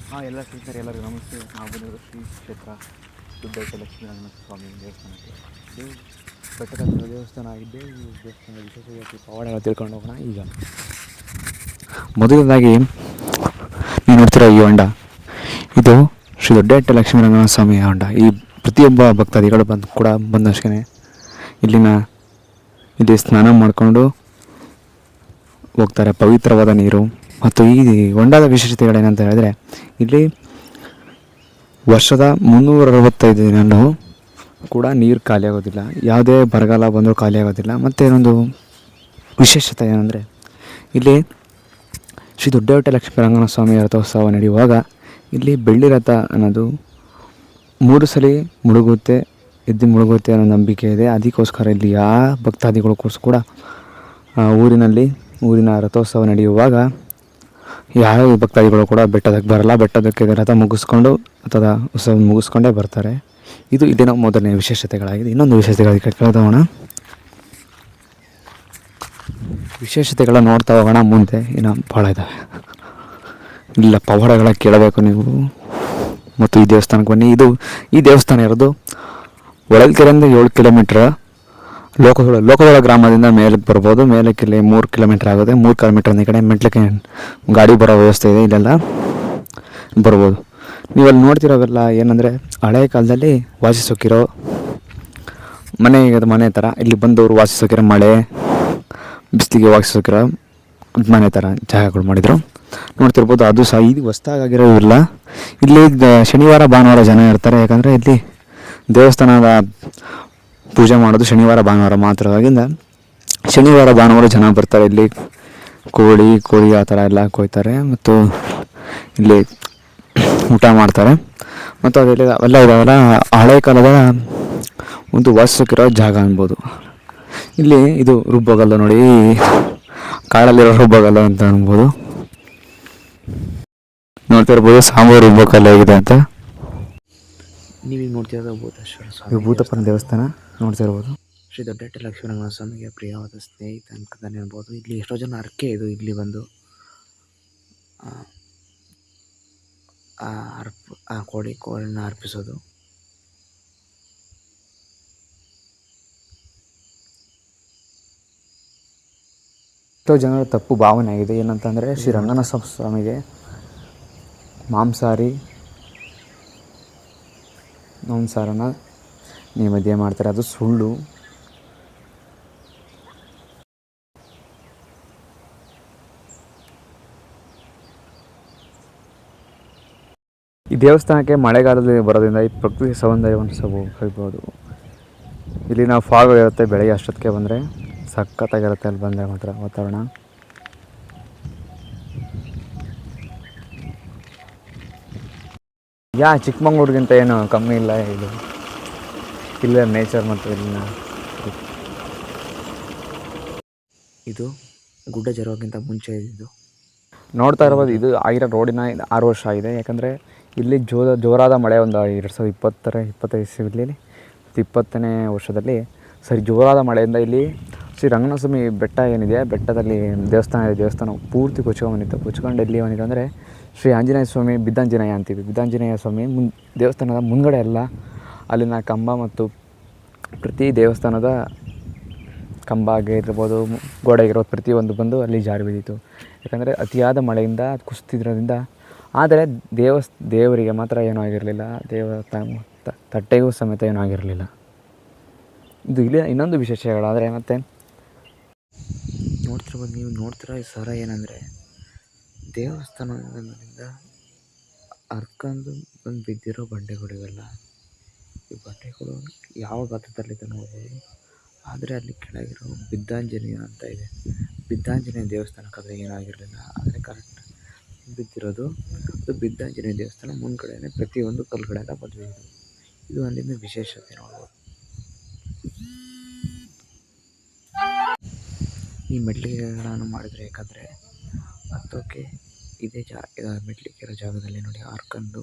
ಎಲ್ಲ ಸ್ನೇಹಿತರೆ ಎಲ್ಲರಿಗೂ ನಮಸ್ತೆ. ನಾವು ಬಂದಿರೋ ಶ್ರೀ ಕ್ಷೇತ್ರ ದುಡ್ಡೇಟ ಲಕ್ಷ್ಮೀನಾರಾಯಣ ಸ್ವಾಮಿ ದೇವಸ್ಥಾನಕ್ಕೆ. ಇದು ಬೆಟ್ಟದ ದೇವಸ್ಥಾನ ಆಗಿದ್ದು ಈ ದೇವಸ್ಥಾನದ ವಿಶೇಷವಾಗಿ ಪವಾಡಗಳು ತಿಳ್ಕೊಂಡು ಹೋಗೋಣ. ಈಗ ಮೊದಲನೇದಾಗಿ ನೀವು ನೋಡ್ತಿರೋ ಈ ಹೊಂಡ, ಇದು ಶ್ರೀ ದೊಡ್ಡೇಟ ಲಕ್ಷ್ಮೀನಾರಾಯಣ ಸ್ವಾಮಿಯ ಹೊಂಡ. ಈ ಪ್ರತಿಯೊಬ್ಬ ಭಕ್ತಾದಿಗಳು ಬಂದಷ್ಟೇ ಇಲ್ಲಿ ಸ್ನಾನ ಮಾಡಿಕೊಂಡು ಹೋಗ್ತಾರೆ. ಪವಿತ್ರವಾದ ನೀರು. ಮತ್ತು ಈ ಹೊಂಡದ ವಿಶೇಷತೆಗಳೇನಂತ ಹೇಳಿದ್ರೆ, ಇಲ್ಲಿ ವರ್ಷದ 365 ದಿನವೂ ಕೂಡ ನೀರು ಖಾಲಿ ಆಗೋದಿಲ್ಲ. ಯಾವುದೇ ಬರಗಾಲ ಬಂದರೂ ಖಾಲಿ ಆಗೋದಿಲ್ಲ. ಮತ್ತು ಇನ್ನೊಂದು ವಿಶೇಷತೆ ಏನಂದರೆ, ಇಲ್ಲಿ ಶ್ರೀ ದೊಡ್ಡೇಟ ಲಕ್ಷ್ಮೀನಾರಾಯಣ ಸ್ವಾಮಿ ರಥೋತ್ಸವ ನಡೆಯುವಾಗ ಇಲ್ಲಿ ಬೆಳ್ಳಿ ರಥ ಅನ್ನೋದು 3 ಸಲ ಎದ್ದು ಮುಳುಗುತ್ತೆ ಅನ್ನೋ ನಂಬಿಕೆ ಇದೆ. ಅದಕ್ಕೋಸ್ಕರ ಇಲ್ಲಿ ಯಾವ ಭಕ್ತಾದಿಗಳಿಗೋಸ್ಕರ ಕೂಡ ಊರಿನ ರಥೋತ್ಸವ ನಡೆಯುವಾಗ ಯಾವ ಭಕ್ತಾದಿಗಳು ಕೂಡ ಬೆಟ್ಟದಕ್ಕೆ ಬರಲ್ಲ. ಬೆಟ್ಟದಕ್ಕೆ ರಥ ರಥದ ಉತ್ಸವ ಮುಗಿಸ್ಕೊಂಡೇ ಬರ್ತಾರೆ. ಇದು ಇಲ್ಲಿನ ಮೊದಲನೇ ವಿಶೇಷತೆಗಳಾಗಿದೆ. ಇನ್ನೊಂದು ವಿಶೇಷತೆಗಳಿಗೆ ಕೇಳ್ದೋಣ. ವಿಶೇಷತೆಗಳ ನೋಡ್ತಾ ಹೋಗೋಣ. ಮುಂದೆ ಇನ್ನು ಭಾಳ ಇದ್ದಾವೆ. ಇಲ್ಲ ಪವಾಡಗಳ ಕೇಳಬೇಕು ನೀವು. ಮತ್ತು ಈ ದೇವಸ್ಥಾನಕ್ಕೆ ಬನ್ನಿ. ಈ ದೇವಸ್ಥಾನ ಇರೋದು ಹೊಳಲ್ಕೆರೆಯಿಂದ 7 ಕಿಲೋಮೀಟ್ರ್. ಲೋಕದೊಳ ಗ್ರಾಮದಿಂದ ಮೇಲಕ್ಕೆ ಬರ್ಬೋದು. ಮೇಲಕ್ಕೆ ಇಲ್ಲಿ 3 ಕಿಲೋಮೀಟ್ರ್ ಆಗುತ್ತೆ. 3 ಕಿಲೋಮೀಟ್ರ್ ಈ ಕಡೆ ಮೆಟ್ಲಿಕ್ಕೆ ಗಾಡಿ ಬರೋ ವ್ಯವಸ್ಥೆ ಇದೆ. ಇಲ್ಲೆಲ್ಲ ಬರ್ಬೋದು. ನೀವಲ್ಲಿ ನೋಡ್ತಿರೋವೆಲ್ಲ ಏನಂದರೆ, ಹಳೆ ಕಾಲದಲ್ಲಿ ವಾಸಿಸೋಕಿರೋ ಮನೆ ಥರ. ಇಲ್ಲಿ ಬಂದವರು ವಾಸಿಸೋಕಿರೋ ಮಳೆ ಬಿಸಿಲಿಗೆ ವಾಸಿಸೋಕಿರೋ ಮನೆ ಥರ ಜಾಗಗಳು ಮಾಡಿದರು. ನೋಡ್ತಿರ್ಬೋದು. ಅದು ಸಹ ಇದು ಹೊಸ್ದಾಗಿರೋವಿಲ್ಲ. ಇಲ್ಲಿ ಶನಿವಾರ ಭಾನುವಾರ ಜನ ಇರ್ತಾರೆ. ಯಾಕಂದರೆ ಇಲ್ಲಿ ದೇವಸ್ಥಾನದ ಪೂಜೆ ಮಾಡೋದು ಶನಿವಾರ ಭಾನುವಾರ ಮಾತ್ರವಾಗಿಂದ ಶನಿವಾರ ಭಾನುವಾರ ಜನ ಬರ್ತಾರೆ. ಇಲ್ಲಿ ಕೋಳಿ ಆ ಥರ ಎಲ್ಲ ಕೊಯ್ತಾರೆ ಮತ್ತು ಇಲ್ಲಿ ಊಟ ಮಾಡ್ತಾರೆ. ಮತ್ತು ಅವೆಲ್ಲ ಇದಾವೆಲ್ಲ ಹಳೆ ಕಾಲದ ಒಂದು ವಾಸಿಸೋಕಿರೋ ಜಾಗ ಅನ್ಬೋದು. ಇಲ್ಲಿ ಇದು ರುಬ್ಬಗಲ್ಲ ನೋಡಿ, ಕಾಡಲ್ಲಿರೋ ರುಬ್ಬಗಲ್ಲ ಅಂತ ಅನ್ಬೋದು. ನೋಡ್ತಿರ್ಬೋದು ಸಾಂಬಾರು ರುಬ್ಬಕಲ್ಲ ಹೇಗಿದೆ ಅಂತ. ನೀವೀಗ ನೋಡ್ತಿರೋದು ಭೂತೇಶ್ವರ ಸ್ವಾಮಿ ಭೂತಪ್ಪನ ದೇವಸ್ಥಾನ ನೋಡ್ತಿರ್ಬೋದು. ಶ್ರೀ ದೊಡ್ಡೇಟ ಲಕ್ಷ್ಮೀನಾರಾಯಣ ಸ್ವಾಮಿಗೆ ಪ್ರಿಯವಾದ ಸ್ನೇಹಿತ ಅಂತಲೇ ಹೇಳ್ಬೋದು. ಇಲ್ಲಿ ಎಷ್ಟೋ ಜನ ಅರ್ಕೆ ಇದು ಇಲ್ಲಿ ಬಂದು ಕೋಳಿನ ಅರ್ಪಿಸೋದು. ಎಷ್ಟೋ ಜನರ ತಪ್ಪು ಭಾವನೆ ಆಗಿದೆ. ಏನಂತಂದರೆ, ಶ್ರೀ ರಂಗನಾಥ ಸ್ವಾಮಿಗೆ ಮಾಂಸಾಹಾರನ ನೈವೇದ್ಯ ಮಾಡ್ತಾರೆ. ಅದು ಸುಳ್ಳು. ಈ ದೇವಸ್ಥಾನಕ್ಕೆ ಮಳೆಗಾಲದಲ್ಲಿ ಬರೋದ್ರಿಂದ ಈ ಪ್ರಕೃತಿ ಸೌಂದರ್ಯವನ್ನು ಕಲಿಬೋದು. ಇಲ್ಲಿ ನಾವು ಫಾಗ್ ಇರುತ್ತೆ ಬೆಳಗ್ಗೆ ಅಷ್ಟೊತ್ತಿಗೆ ಬಂದರೆ ಸಖತ್ತಾಗಿರುತ್ತೆ. ಅಲ್ಲಿ ಬಂದರೆ ಮಾತ್ರ ವಾತಾವರಣ. ಚಿಕ್ಕಮಂಗ್ಳೂರಿಗಿಂತ ಏನು ಕಮ್ಮಿ ಇಲ್ಲ. ಇಲ್ಲ ನೇಚರ್ ಮತ್ತು ಇಲ್ಲಿನ ಇದು ಗುಡ್ಡ ಜರುವಕ್ಕಿಂತ ಮುಂಚೆ ಇದ್ದು ನೋಡ್ತಾ ಇರ್ಬೋದು. ಇದು ಆಗಿರೋ ರೋಡಿನ 6 ವರ್ಷ ಆಗಿದೆ. ಯಾಕಂದರೆ ಇಲ್ಲಿ ಜೋರಾದ ಮಳೆ ಒಂದು 2025 20ನೇ ವರ್ಷದಲ್ಲಿ ಜೋರಾದ ಮಳೆಯಿಂದ ಇಲ್ಲಿ ಶ್ರೀ ರಂಗನಾಥ ಸ್ವಾಮಿ ಬೆಟ್ಟ ಏನಿದೆ, ಬೆಟ್ಟದಲ್ಲಿ ದೇವಸ್ಥಾನ ಪೂರ್ತಿ ಕೊಚ್ಕೊಂಡು ಎಲ್ಲಿ ಏನಿದೆ ಅಂದರೆ, ಶ್ರೀ ಆಂಜನೇಯ ಸ್ವಾಮಿ ಬಿದ್ದಾಂಜನೇಯ ಅಂತೀವಿ. ಬಿದ್ದಾಂಜನೇಯ ಸ್ವಾಮಿ ದೇವಸ್ಥಾನದ ಮುಂದ್ಗಡೆ ಎಲ್ಲ ಅಲ್ಲಿನ ಕಂಬ ಮತ್ತು ಪ್ರತಿ ದೇವಸ್ಥಾನದ ಕಂಬ ಆಗಿರ್ಬೋದು, ಗೋಡೆಗಿರೋದು ಪ್ರತಿಯೊಂದು ಬಂದು ಅಲ್ಲಿ ಜಾರಿ ಬಿದ್ದಿತ್ತು. ಯಾಕಂದರೆ ಅತಿಯಾದ ಮಳೆಯಿಂದ ಕುಸಿತಿದ್ರಿಂದ. ಆದರೆ ದೇವರಿಗೆ ಮಾತ್ರ ಏನೂ ಆಗಿರಲಿಲ್ಲ. ತಟ್ಟೆಗೂ ಸಮೇತ ಏನೂ ಆಗಿರಲಿಲ್ಲ. ಇದು ಇಲ್ಲಿ ಇನ್ನೊಂದು ವಿಶೇಷಗಳಾದರೆ, ಮತ್ತು ನೀವು ನೋಡ್ತಿರೋ ಈ ಸರ ಏನಂದರೆ, ದೇವಸ್ಥಾನದಿಂದ ಹರ್ಕೊಂಡು ಬಂದು ಬಿದ್ದಿರೋ ಬಂಡೆಗಳಿವೆಲ್ಲ. ಈ ಬಂಡೆಗಳು ಯಾವ ಗಾತ್ರದಲ್ಲಿದೆ ನೋಡ್ಬೋದು. ಆದರೆ ಅಲ್ಲಿ ಕೆಳಗಿರೋ ಬಿದ್ದಾಂಜನೇಯ ಅಂತ ಇದೆ. ಬಿದ್ದಾಂಜನೇಯ ದೇವಸ್ಥಾನಕ್ಕಾದರೆ ಏನಾಗಿರಲಿಲ್ಲ. ಆದರೆ ಕರೆಕ್ಟ್ ಬಿದ್ದಿರೋದು ಅದು ಬಿದ್ದಾಂಜನೇಯ ದೇವಸ್ಥಾನ ಮುಂದ್ಗಡೆನೇ ಪ್ರತಿಯೊಂದು ಕಲ್ಲುಗಳೆಲ್ಲ ಬಂದಿದೆ. ಇದು ಅಲ್ಲಿಂದ ವಿಶೇಷತೆ ನೋಡ್ಬೋದು. ಈ ಮೆಟ್ಲಿಗೆಗಳನ್ನು ಮಾಡಿದರೆ, ಯಾಕಂದರೆ ಹತ್ತೋಕ್ಕೆ ಇದೇ ಮೆಟ್ಲಿಗೆ ಇರೋ ಜಾಗದಲ್ಲಿ ನೋಡಿ ಹರ್ಕೊಂಡು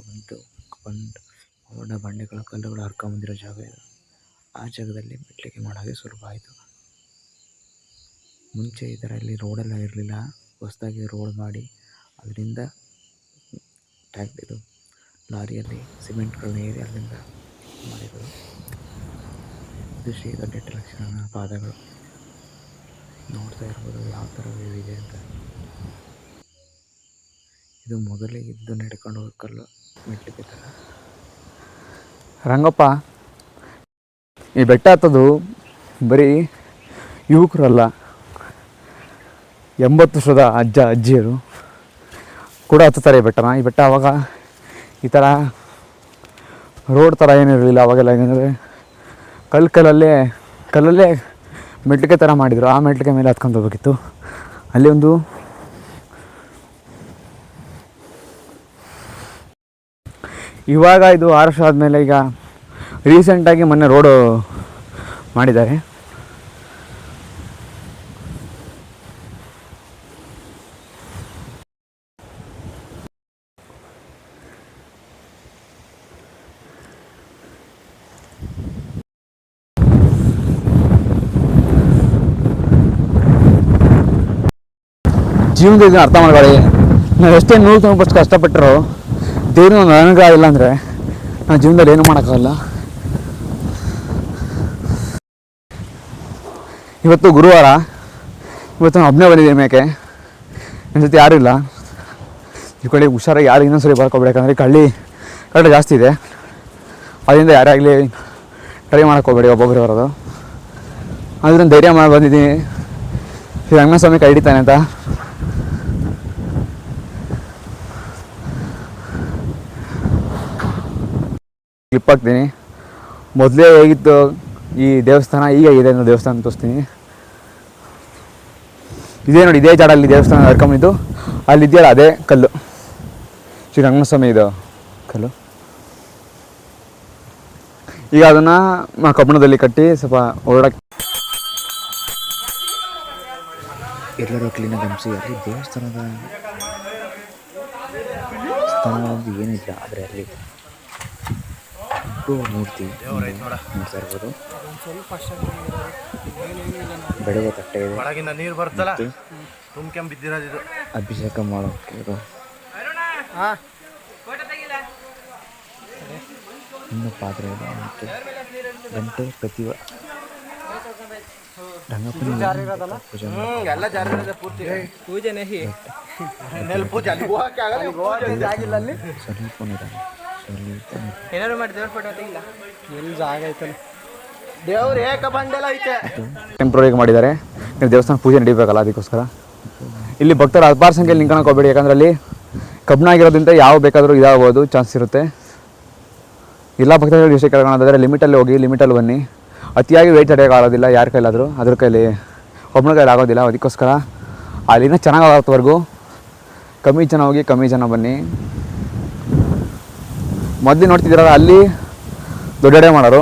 ಬಂಡೆಗಳ ಕಲ್ಲುಗಳು ಹರ್ಕೊಂಬಂದಿರೋ ಜಾಗ ಇದು. ಆ ಜಾಗದಲ್ಲಿ ಮೆಟ್ಲಿಗೆ ಮಾಡೋಕ್ಕೆ ಸುಲಭ ಆಯಿತು. ಮುಂಚೆ ಇದರಲ್ಲಿ ರೋಡೆಲ್ಲ ಇರಲಿಲ್ಲ. ಹೊಸದಾಗಿ ರೋಡ್ ಮಾಡಿ ಅದರಿಂದ ಟ್ಯಾಂಕ್ ಇದು ಲಾರಿಯಲ್ಲಿ ಸಿಮೆಂಟ್ಗಳನ್ನ ಏರಿ ಅಲ್ಲಿಂದ ಮಾಡಿರೋದು. ಇದು ಶ್ರೀ ದೊಡ್ಡ ಲಕ್ಷ್ಮಣನ ಪಾದಗಳು. ನೋಡ್ತಾ ಇರ್ಬೋದು ಯಾವ ಥರ ವ್ಯೂ ಇದೆ ಅಂತ. ಇದು ಮೊದಲೇ ಇದ್ದು ನಡ್ಕೊಂಡು ಹೋಗಕ್ಕಲ್ಲ ಮೆಟ್ಲಿಗೆ ಥರ. ರಂಗಪ್ಪ, ಈ ಬೆಟ್ಟ ಹತ್ತೋದು ಬರೀ ಯುವಕರಲ್ಲ, 80 ವರ್ಷದ ಅಜ್ಜ ಅಜ್ಜಿಯರು ಕೂಡ ಹತ್ತುತ್ತಾರೆ ಈ ಬೆಟ್ಟನ. ಈ ಬೆಟ್ಟ ಆವಾಗ ಈ ಥರ ರೋಡ್ ಥರ ಏನಿರಲಿಲ್ಲ. ಅವಾಗೆಲ್ಲ ಏನೆಂದರೆ ಕಲ್ಲಲ್ಲೇ ಮೆಟ್ಲಿಗೆ ಥರ ಮಾಡಿದರು. ಆ ಮೆಟ್ಲಿಗೆ ಮೇಲೆ ಹತ್ಕೊಂಡು ಹೋಗ್ಬೇಕಿತ್ತು. ಅಲ್ಲಿ ಒಂದು ಇವಾಗ ಇದು 6 ವರ್ಷ ಆದಮೇಲೆ ಈಗ ರೀಸೆಂಟಾಗಿ ಮೊನ್ನೆ ರೋಡು ಮಾಡಿದ್ದಾರೆ. ಜೀವನದಲ್ಲಿ ಅರ್ಥ ಮಾಡ್ಕೊಳ್ಳಿ. ನಾವು ಎಷ್ಟೇ 100% ಕಷ್ಟಪಟ್ಟರು ದೇವ್ರು ನನಗೆ ಇಲ್ಲ ಅಂದರೆ ನಾನು ಜೀವನದಲ್ಲಿ ಏನೂ ಮಾಡೋಕ್ಕಾಗಲ್ಲ. ಇವತ್ತು ಗುರುವಾರ, ಇವತ್ತು ನಾನು ಒಬ್ಬನೇ ಬಂದಿದ್ದೀನಿ ಮೇಕೆ. ನನ್ನ ಜೊತೆ ಯಾರೂ ಇಲ್ಲ. ಈ ಕಡೆ ಹುಷಾರಾಗಿ ಯಾರು ಇನ್ನೊಂದ್ಸರಿ ಬರ್ಕೋಬೇಕಂದ್ರೆ ಕಳ್ಳ ಜಾಸ್ತಿ ಇದೆ. ಅದರಿಂದ ಯಾರೇ ಆಗಲಿ ಟ್ರೈ ಮಾಡೋಕ್ಕೋಗ್ಬೇಡಿ ಒಬ್ಬೊಬ್ಬರು ಬರೋದು. ಅದರಿಂದ ಧೈರ್ಯ ಮಾಡಿ ಬಂದಿದ್ದೀನಿ. ಶ್ರೀ ರಂಗನಾಥ ಸ್ವಾಮಿ ಕೈ ಹಿಡಿತಾನೆ ಅಂತ. ಕ್ಲಿಪ್ ಹಾಕ್ತೀನಿ. ಮೊದಲೇ ಹೇಗಿತ್ತು ಈ ದೇವಸ್ಥಾನ, ಈಗ ಇದೆ ಅನ್ನೋ ದೇವಸ್ಥಾನ ತೋರಿಸ್ತೀನಿ. ಇದೇ ನೋಡಿ, ಇದೇ ಜಾಡಲ್ಲಿ ದೇವಸ್ಥಾನ ನಡ್ಕೊಂಡಿದ್ದು. ಅಲ್ಲಿದೆಯಲ್ಲ ಅದೇ ಕಲ್ಲು, ಶ್ರೀ ರಂಗನಾಥ ಸ್ವಾಮಿ ಇದು ಕಲ್ಲು. ಈಗ ಅದನ್ನು ಕಬ್ಬಣದಲ್ಲಿ ಕಟ್ಟಿ ಸ್ವಲ್ಪ ಓಡಾಡಕ್ಕೆ ಎಲ್ಲರೂ ಕ್ಲೀನಾಗಿ ಗಮನಿಸಿ. ಅಲ್ಲಿ ದೇವಸ್ಥಾನದ ಸ್ಥಾನವಾಗಿ ಏನಿಲ್ಲ, ಆದರೆ ಅಲ್ಲಿ ಮೂರ್ತಿ ನೋಡ್ತಾ ಇರ್ಬೋದು. ಬೆಳಗ್ಗೆ ತಟ್ಟೆ ಇದೆ, ನೀರು ಬರ್ತಲ್ಲ ಬಿದ್ದಿರೋದು ಅಭಿಷೇಕ ಮಾಡೋಕ್ಕೆ. ಇನ್ನು ಪಾತ್ರೆ ಇದೆ ಮತ್ತು ಗಂಟೆ ಪ್ರತಿ ರಂಗಪ್ಪನ ಟೆಂಪ್ರರಿ ಮಾಡಿದ್ದಾರೆ. ದೇವಸ್ಥಾನ ಪೂಜೆ ನಡೀಬೇಕಲ್ಲ, ಅದಕ್ಕೋಸ್ಕರ ಇಲ್ಲಿ ಭಕ್ತರು ಅಪಾರ ಸಂಖ್ಯೆಯಲ್ಲಿ ನಿಂತ್ಕೊಳಕ್ಕೆ ಹೋಗಬೇಡಿ. ಯಾಕಂದರೆ ಅಲ್ಲಿ ಕಬ್ಬಣ ಆಗಿರೋದ್ರಿಂದ ಯಾವ ಬೇಕಾದರೂ ಇದಾಗ್ಬೋದು, ಚಾನ್ಸ್ ಇರುತ್ತೆ. ಎಲ್ಲ ಭಕ್ತರು ವಿಷಯ ಕೇಳ್ಕೊಳ್ಳೋದಾದರೆ ಲಿಮಿಟಲ್ಲಿ ಹೋಗಿ, ಲಿಮಿಟಲ್ಲಿ ಬನ್ನಿ. ಅತಿಯಾಗಿ ವೆಯ್ಟ್ ತಡೆಯೋಕ್ಕಾಗೋದಿಲ್ಲ ಯಾರ ಕೈಲಾದರೂ, ಅದ್ರ ಕೈಲಿ ಒಬ್ಬನ ಕೈಲಿ ಆಗೋದಿಲ್ಲ. ಅದಕ್ಕೋಸ್ಕರ ಅಲ್ಲಿನ ಚೆನ್ನಾಗಾಗೋವರೆಗೂ ಕಮ್ಮಿ ಜನ ಹೋಗಿ, ಕಮ್ಮಿ ಜನ ಬನ್ನಿ. ಮೊದಲು ನೋಡ್ತಿದ್ದೀರಲ್ಲ, ಅಲ್ಲಿ ದೊಡ್ಡ ಮಾಡೋರು,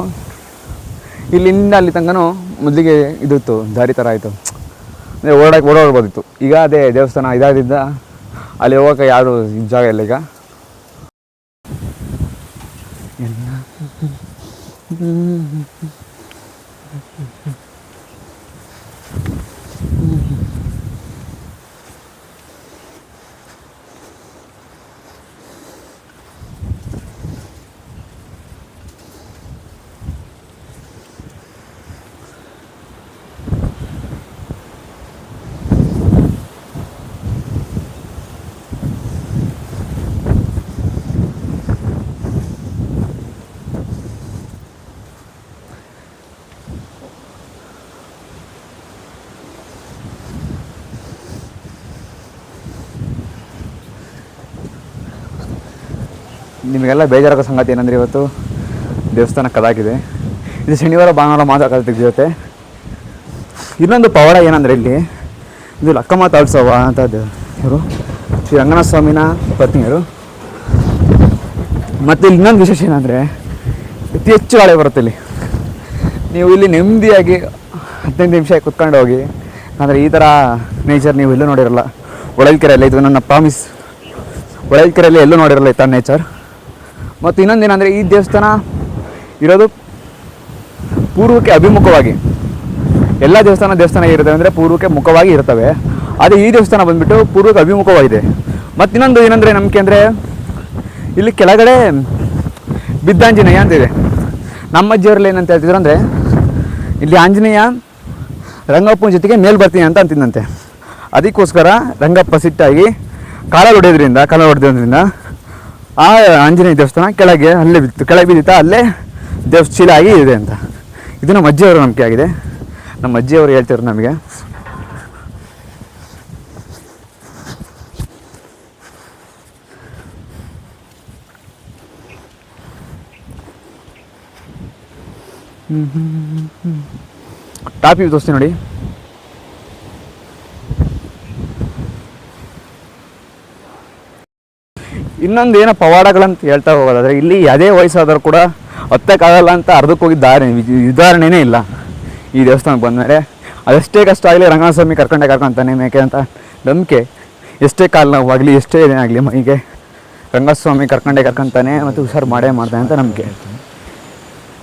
ಇಲ್ಲಿಂದ ಅಲ್ಲಿ ತನಕನೂ ಮೊದಲಿಗೆ ಇದಿತ್ತು, ದಾರಿ ಥರ ಆಯಿತು, ಅಂದರೆ ಓಡಾಡ್ಬೋದಿತ್ತು. ಈಗ ಅದೇ ದೇವಸ್ಥಾನ ಇದಾದ್ರಿಂದ ಅಲ್ಲಿ ಹೋಗೋಕೆ ಯಾರು ಜಾಗ ಇಲ್ಲ ಈಗ. ನಿಮಗೆಲ್ಲ ಬೇಜಾರಾಗೋ ಸಂಗತಿ ಏನಂದರೆ, ಇವತ್ತು ದೇವಸ್ಥಾನ ಕದಾಕಿದೆ. ಇದು ಶನಿವಾರ ಭಾನುವಾರ ಮಾತ್ರ ಕದ ತೆಗೆದಿರುತ್ತೆ. ಇನ್ನೊಂದು ಪವಾಡ ಏನಂದರೆ, ಇಲ್ಲಿ ಇದು ಲಕ್ಕಮ್ಮ ತಾಳ್ಸವ್ವ ಅಂತದ್ದು, ಇವರು ಶ್ರೀ ರಂಗನಾಥ ಸ್ವಾಮಿನ ಪತ್ನಿಯರು. ಮತ್ತು ಇಲ್ಲಿ ಇನ್ನೊಂದು ವಿಶೇಷ ಏನಂದರೆ, ಅತಿ ಹೆಚ್ಚು ಗಾಳಿ ಬರುತ್ತೆ ಇಲ್ಲಿ. ನೀವು ಇಲ್ಲಿ ನೆಮ್ಮದಿಯಾಗಿ 15 ನಿಮಿಷ ಕುತ್ಕೊಂಡು ಹೋಗಿ. ಅಂದರೆ ಈ ಥರ ನೇಚರ್ ನೀವು ಎಲ್ಲೂ ನೋಡಿರಲ್ಲ. ಹೊಳಲ್ಕೆರೆಯಲ್ಲಿ, ಇದು ನನ್ನ ಪ್ರಾಮಿಸ್, ಹೊಳಲ್ಕೆರೆಯಲ್ಲಿ ಎಲ್ಲೂ ನೋಡಿರಲ್ಲ ಈ ಥರ ನೇಚರ್. ಮತ್ತು ಇನ್ನೊಂದೇನೆಂದರೆ, ಈ ದೇವಸ್ಥಾನ ಇರೋದು ಪೂರ್ವಕ್ಕೆ ಅಭಿಮುಖವಾಗಿ. ಎಲ್ಲ ದೇವಸ್ಥಾನ ಇರುತ್ತೆ ಅಂದರೆ ಪೂರ್ವಕ್ಕೆ ಮುಖವಾಗಿ ಇರ್ತವೆ. ಆದರೆ ಈ ದೇವಸ್ಥಾನ ಬಂದುಬಿಟ್ಟು ಪೂರ್ವಕ್ಕೆ ಅಭಿಮುಖವಾಗಿದೆ. ಮತ್ತು ಇನ್ನೊಂದು ಏನಂದರೆ ನಂಬಿಕೆ ಅಂದರೆ, ಇಲ್ಲಿ ಕೆಳಗಡೆ ಬಿದ್ದಾಂಜನೇಯ ಅಂತಿದೆ. ನಮ್ಮ ಅಜ್ಜಿಯವರಲ್ಲಿ ಏನಂತ ಹೇಳ್ತಿದ್ರು ಅಂದರೆ, ಇಲ್ಲಿ ಆಂಜನೇಯ ರಂಗಪ್ಪನ ಜೊತೆಗೆ ಮೇಲೆ ಬರ್ತೀನಿ ಅಂತ ಅಂತಿದ್ದಂತೆ. ಅದಕ್ಕೋಸ್ಕರ ರಂಗಪ್ಪ ಸಿಟ್ಟಾಗಿ ಕಾಲ ಹೊಡೆಯೋದ್ರಿಂದ ಆ ಆಂಜನೇಯ ದೇವಸ್ಥಾನ ಕೆಳಗೆ ಬಿದ್ದಿತ್ತ, ಅಲ್ಲೇ ಚೀಲ ಆಗಿ ಇದೆ ಅಂತ. ಇದು ನಮ್ಮ ಅಜ್ಜಿಯವರ ನಂಬಿಕೆ ಆಗಿದೆ. ನಮ್ಮ ಅಜ್ಜಿಯವರು ಹೇಳ್ತಿದ್ರು ನಮಗೆ. ಟಾಪ್ ವ್ಯೂ ತೋರಿಸ್ತೀನಿ ನೋಡಿ. ಇನ್ನೊಂದು ಏನೋ ಪವಾಡಗಳಂತ ಹೇಳ್ತಾ ಹೋಗೋದಾದ್ರೆ, ಇಲ್ಲಿ ಯಾವುದೇ ವಯಸ್ಸಾದರೂ ಕೂಡ ಹತ್ತಕ್ಕಾಗಲ್ಲ ಅಂತ ಅರ್ಧಕ್ಕೆ ಹೋಗಿ ಉದಾಹರಣೆನೇ ಇಲ್ಲ. ಈ ದೇವಸ್ಥಾನಕ್ಕೆ ಬಂದಮೇಲೆ ಅದೆಷ್ಟೇ ಕಷ್ಟ ಆಗಲಿ ರಂಗಸ್ವಾಮಿ ಕರ್ಕೊಂತಾನೆ. ಮೇಕೆ ಅಂತ ನಂಬಿಕೆ. ಎಷ್ಟೇ ಕಾಲು ನೋವಾಗಲಿ, ಎಷ್ಟೇ ಏನಾಗಲಿ ಮೈಗೆ ರಂಗಸ್ವಾಮಿ ಕರ್ಕೊಂತಾನೆ ಮತ್ತು ಹುಷಾರು ಮಾಡ್ತಾನೆ ಅಂತ ನಂಬಿಕೆ.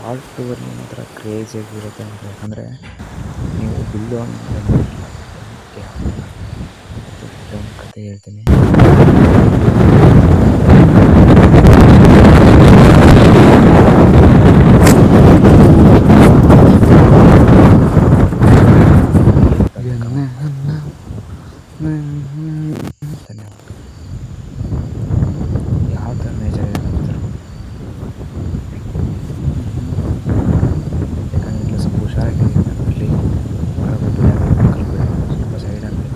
ಆಲ್ ಟೂರಲ್ಲಿ ಮಾತ್ರ ಕ್ರೇಜಿಯಾಗಿರುತ್ತೆ. ಯಾಕಂದರೆ ನೀವು ಬಿಲ್ಲು ಒಂದು ಕತೆ ಹೇಳ್ತೀನಿ. ಯಾವ ಥರ ನೇಚರ್ ಇದೆ ಗೊತ್ತಿರೋ, ಯಾಕಂದರೆ ಇಲ್ಲಿ ಸ್ವಲ್ಪ ಹುಷಾರಾಗಿ ಅಲ್ಲಿ ಕಲ್ಬಿಡ ಸ್ವಲ್ಪ ಸೈಡಲ್ಲಿ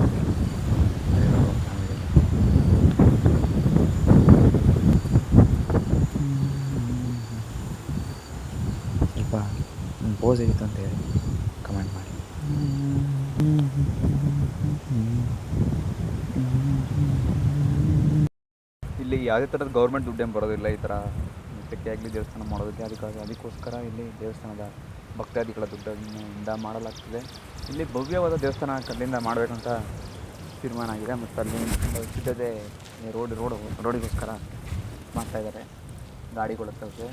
ಸ್ವಲ್ಪ ಪೋಸ್ ಆಗಿತ್ತು ಅಂತ ಹೇಳಿ ಕಮೆಂಟ್ ಮಾಡಿ. ಇಲ್ಲಿ ಯಾವುದೇ ಥರದ ಗೌರ್ಮೆಂಟ್ ದುಡ್ಡೇನು ಬರೋದಿಲ್ಲ ಈ ಥರ ಬೆಟ್ಟಕ್ಕೆ ಆಗಲಿ ದೇವಸ್ಥಾನ ಮಾಡೋದಕ್ಕೆ. ಅದಕ್ಕೋಸ್ಕರ ಇಲ್ಲಿ ದೇವಸ್ಥಾನದ ಭಕ್ತಾದಿಗಳ ದುಡ್ಡಿನಿಂದ ಮಾಡಲಾಗ್ತದೆ. ಇಲ್ಲಿ ಭವ್ಯವಾದ ದೇವಸ್ಥಾನ ಕಲ್ಲಿಂದ ಮಾಡಬೇಕಂತ ತೀರ್ಮಾನ ಆಗಿದೆ. ಮತ್ತು ಅಲ್ಲಿ ಸಿದ್ಧತೆ ರೋಡಿಗೋಸ್ಕರ ಮಾಡ್ತಾಯಿದ್ದಾರೆ, ಗಾಡಿಗಳು ತರಿಸಿ.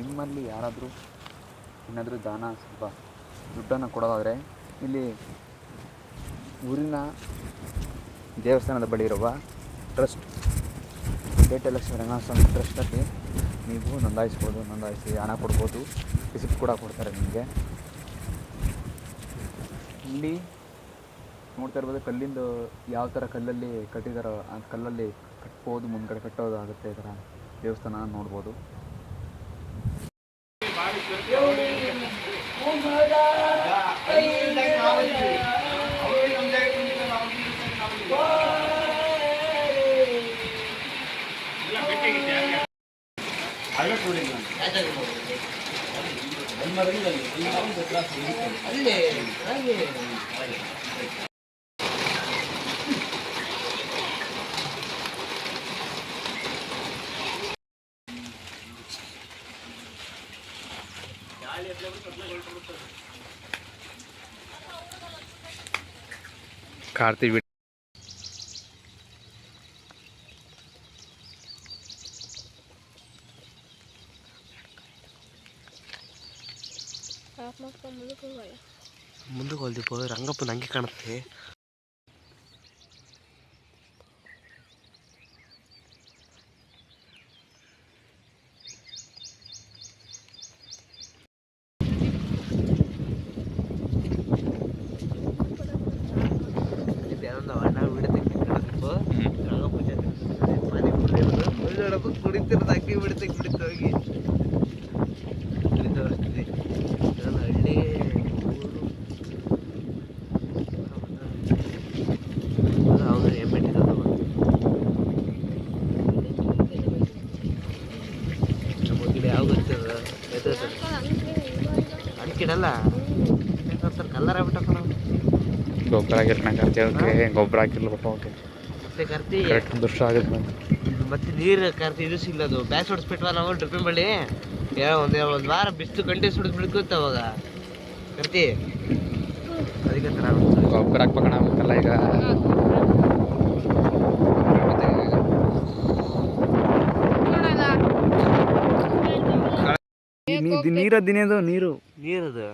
ನಿಮ್ಮಲ್ಲಿ ಯಾರಾದರೂ ಏನಾದರೂ ದಾನ ಸ್ವಲ್ಪ ದುಡ್ಡನ್ನು ಕೊಡೋದಾದರೆ ಇಲ್ಲಿ ಊರಿನ ದೇವಸ್ಥಾನದ ಬಳಿ ಇರುವ ಟ್ರಸ್ಟ್ ಲಕ್ಷ್ಮೀ ರಂಗಸ್ವಾಮಿ ಟ್ರಸ್ಟಲ್ಲಿ ನೀವು ನೋಂದಾಯಿಸಿ ಹಣ ಕೊಡ್ಬೋದು. ರಿಸಿಪ್ಟ್ ಕೂಡ ಕೊಡ್ತಾರೆ ನಿಮಗೆ. ಇಲ್ಲಿ ನೋಡ್ತಾ ಇರ್ಬೋದು ಕಲ್ಲಿಂದು ಯಾವ ಥರ ಕಲ್ಲಲ್ಲಿ ಕಟ್ಟಿದಾರೋ ಆ ಕಲ್ಲಲ್ಲಿ ಕಟ್ಬೋದು, ಮುಂದ್ಗಡೆ ಕಟ್ಟೋದಾಗುತ್ತೆ. ಈ ಥರ ದೇವಸ್ಥಾನ ನೋಡ್ಬೋದು. ಕಾರ್ತಿಕ್ ಮುಂದಕ್ಕೆ ಹೋಲ್ದಿಪ್ಪ ರಂಗಪ್ಪ ನಂಗೆ ಕಾಣುತ್ತೆ. ಕುಡಿತಿರೋದು ಅಕ್ಕಿ ಬಿಡ್ತು ಹೋಗಿ ತೋರಿಸ್ತಿದೆ. ಹಳ್ಳಿ ಹೌದು ಎಮ್ಮೆಟ್ಟಿರೋದು ಗಿಡ ಯಾವ ಗೊತ್ತಿರೋದು ಅಡಿಕಿಡಲ್ಲ ಕಲ್ಲರ್ ಆಗ್ಬಿಟ್ಟ ಗೊಬ್ಬರ ಗೊಬ್ಬರ ಹಾಕಿರ್ಬೇಕು. ಮತ್ತೆ ಕರ್ತಿ ವರ್ಷ ಆಗುತ್ತೆ. ಮತ್ತೆ ನೀರು ಕರ್ತಿ ಇದು ಸಿಗ್ಲದು ಬ್ಯಾಸ್ ಹೊಡಿಸ್ಬಿಟ್ವ ನಾವು ಡ್ರಿಪ್ಪಿಂಗ್ ಬಳ್ಳಿ ಒಂದು ವಾರ ಬಿಸ್ತು ಕಂಟಿನ್ಯೂಸ್ ಹೊಡೆದು ಬಿಡ್ಕುತ್ತೆ ಅವಾಗ ಕರ್ತಿ. ಅದಕ್ಕೆ ಥರ ಗೊಬ್ಬರ ಹಾಕ್ಬೇಕಣ ಆಗುತ್ತಲ್ಲ ಈಗ. ನೀರದ್ದು ನೀರದು ನೀರದು